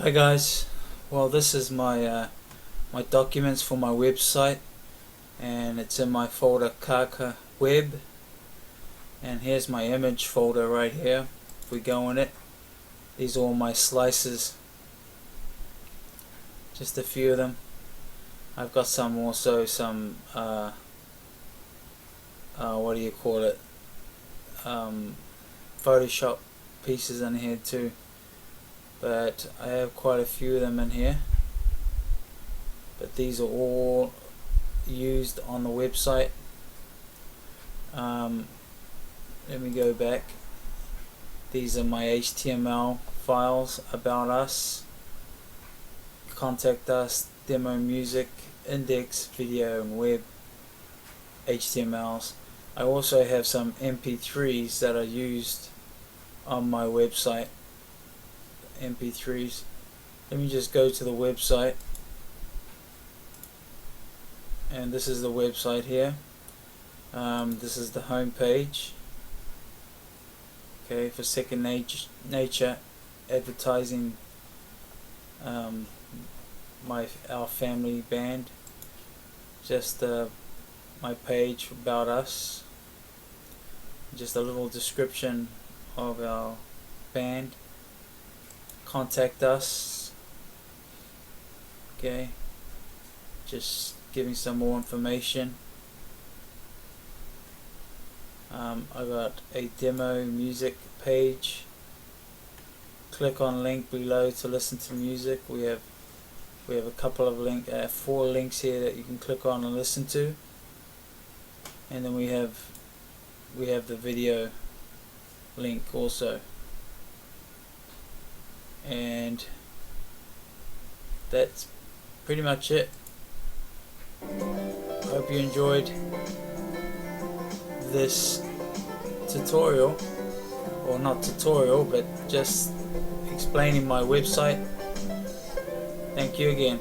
Hi guys, well this is my documents for my website, and it's in my folder Kakaweb, and here's my image folder right here. If we go in it, these are all my slices, just a few of them. I've got some what do you call it, Photoshop pieces in here too, but I have quite a few of them in here. But these are all used on the website. Let me go back. These are my HTML files: about us, contact us, demo music, index, video, and web HTMLs. I also have some MP3s that are used on my website. MP3s. Let me just go to the website, and this is the website here. This is the home page. Okay, for Second Nature advertising, our family band. Just my page about us. Just a little description of our band. Contact us. Okay, just giving some more information. I got a demo music page. Click on link below to listen to music. We have a couple of four links here that you can click on and listen to, and then we have the video link also. And that's pretty much it. Hope you enjoyed this tutorial, or not tutorial, but just explaining my website. Thank you again.